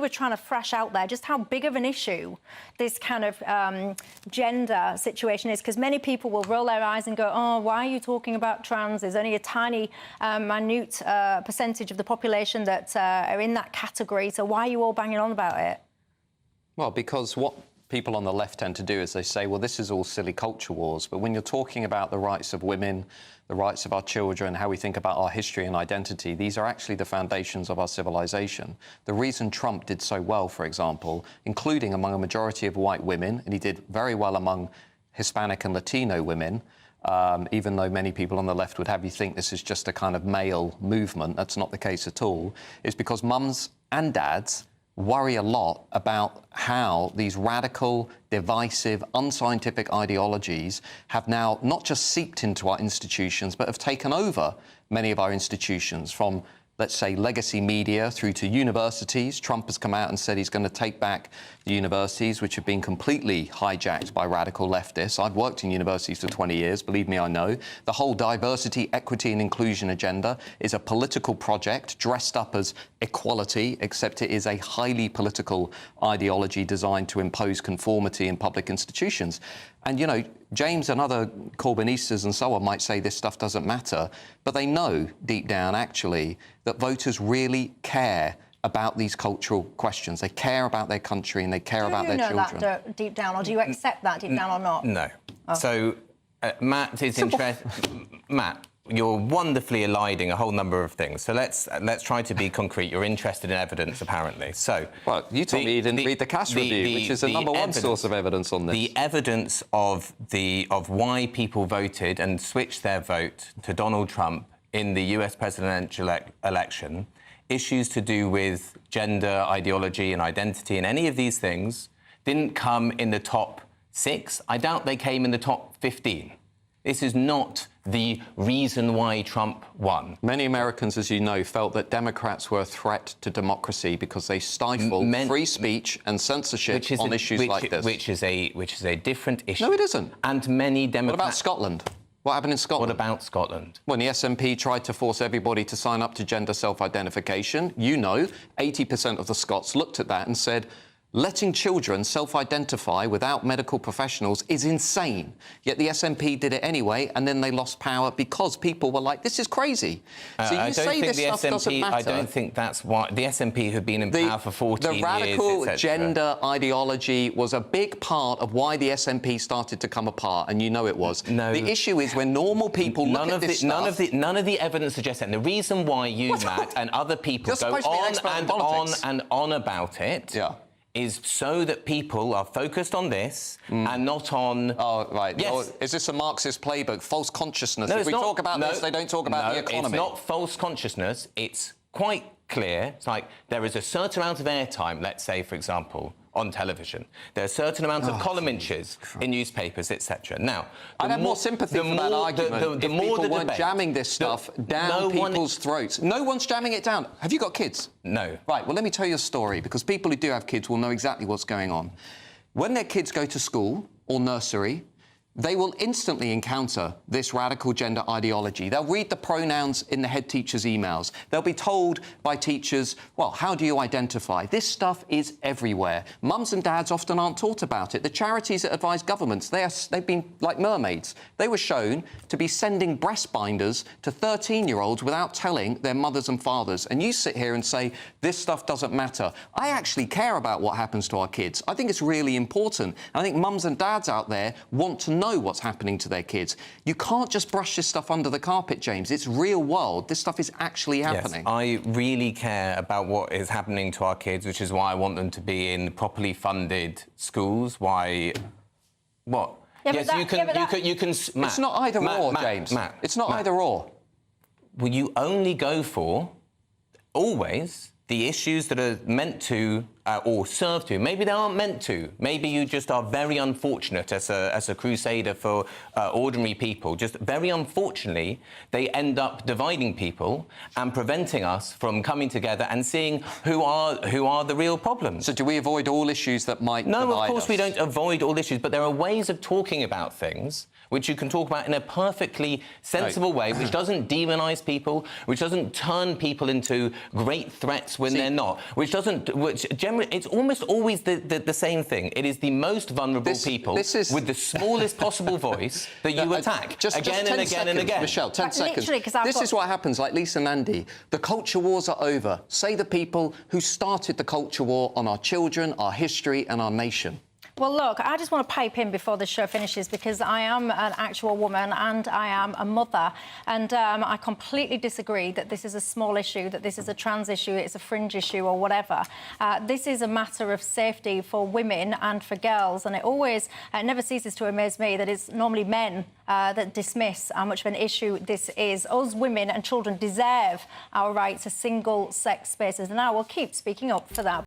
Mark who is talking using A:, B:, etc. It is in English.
A: were trying to thrash out there just how big of an issue this kind of gender situation is, because many people will roll their eyes and go, oh, why are you talking about trans? There's only a tiny, minute percentage of the population that are in that category, so why are you all banging on about it?
B: Well, because what people on the left tend to do is they say, well, this is all silly culture wars. But when you're talking about the rights of women, the rights of our children, how we think about our history and identity, these are actually the foundations of our civilization. The reason Trump did so well, for example, including among a majority of white women, and he did very well among Hispanic and Latino women, even though many people on the left would have you think this is just a kind of male movement, that's not the case at all, is because mums and dads worry a lot about how these radical, divisive, unscientific ideologies have now not just seeped into our institutions, but have taken over many of our institutions, from, let's say, legacy media through to universities. Trump has come out and said he's going to take back the universities, which have been completely hijacked by radical leftists. I've worked in universities for 20 years, believe me, I know. The whole diversity, equity and inclusion agenda is a political project dressed up as equality, except it is a highly political ideology designed to impose conformity in public institutions. And, you know, James and other Corbynistas and so on might say this stuff doesn't matter, but they know deep down, actually, that voters really care about these cultural questions. They care about their country and they care about their children. Do you know
A: that deep down, or do you accept that deep down or not?
C: No. Oh. So, Matt is interested... Matt, you're wonderfully eliding a whole number of things. So let's try to be concrete. You're interested in evidence, apparently. So,
B: well, you told me you didn't read the Cass review, which is the number one source of evidence on this.
C: The evidence of why people voted and switched their vote to Donald Trump in the US presidential election, issues to do with gender, ideology and identity and any of these things didn't come in the top 6. I doubt they came in the top 15. This is not the reason why Trump won.
B: Many Americans, as you know, felt that Democrats were a threat to democracy because they stifle free speech and censorship on issues like this.
C: Which is a different issue.
B: No, it isn't.
C: And many Democrats...
B: What about Scotland? What happened in Scotland?
C: What about Scotland?
B: When the SNP tried to force everybody to sign up to gender self-identification, you know, 80% of the Scots looked at that and said, letting children self-identify without medical professionals is insane. Yet the SNP did it anyway, and then they lost power because people were like, this is crazy. So you say this stuff doesn't matter.
C: I don't think that's why... The SNP have been in power for 14 years,
B: The radical gender ideology was a big part of why the SNP started to come apart, and you know it was.
C: No.
B: The issue is when normal people look at this stuff...
C: None of the evidence suggests that. And the reason why you, Matt, and other people go on and on about it... Yeah. Is so that people are focused on this and not on...
B: Oh, right.
C: Yes.
B: Oh, is this a Marxist playbook? False consciousness.
C: No,
B: if we talk about this, they don't talk about the economy.
C: It's not false consciousness. It's quite clear. It's like there is a certain amount of airtime, let's say, for example, on television. There are a certain amount of column inches in newspapers, etc. Now,
B: I'd have more sympathy for that argument if people weren't jamming this stuff down people's throats. No one's jamming it down. Have you got kids?
C: No.
B: Right, well, let me tell you a story, because people who do have kids will know exactly what's going on. When their kids go to school or nursery, they will instantly encounter this radical gender ideology. They'll read the pronouns in the head teacher's emails. They'll be told by teachers, well, how do you identify? This stuff is everywhere. Mums and dads often aren't taught about it. The charities that advise governments, they've been like mermaids. They were shown to be sending breast binders to 13-year-olds without telling their mothers and fathers. And you sit here and say, this stuff doesn't matter. I actually care about what happens to our kids. I think it's really important. And I think mums and dads out there want to know what's happening to their kids. You can't just brush this stuff under the carpet, James. It's real world. This stuff is actually happening.
C: Yes, I really care about what is happening to our kids, which is why I want them to be in properly funded schools. Why... What?
A: Yeah,
C: yes, you can... Matt,
B: it's not either or, James.
C: Matt,
B: it's not either or.
C: Will you only go for, always, the issues that are meant to or serve to? Maybe they aren't meant to. Maybe you just are very unfortunate as a crusader for ordinary people. Just very unfortunately, they end up dividing people and preventing us from coming together and seeing who are the real problems.
B: So do we avoid all issues that might divide us?
C: No, of course we don't avoid all issues, but there are ways of talking about things which you can talk about in a perfectly sensible way, which doesn't demonise people, which doesn't turn people into great threats when they're not, which it's almost always the same thing. It is the most vulnerable people with the smallest possible voice that you attack again and again and again.
B: Michelle, 10 seconds. This is what happens, like Lisa and Andy. The culture wars are over. Say the people who started the culture war on our children, our history and our nation.
A: Well, look, I just want to pipe in before the show finishes because I am an actual woman and I am a mother. And I completely disagree that this is a small issue, that this is a trans issue, it's a fringe issue or whatever. This is a matter of safety for women and for girls. And it never ceases to amaze me that it's normally men that dismiss how much of an issue this is. Us women and children deserve our right to single-sex spaces. And I will keep speaking up for that.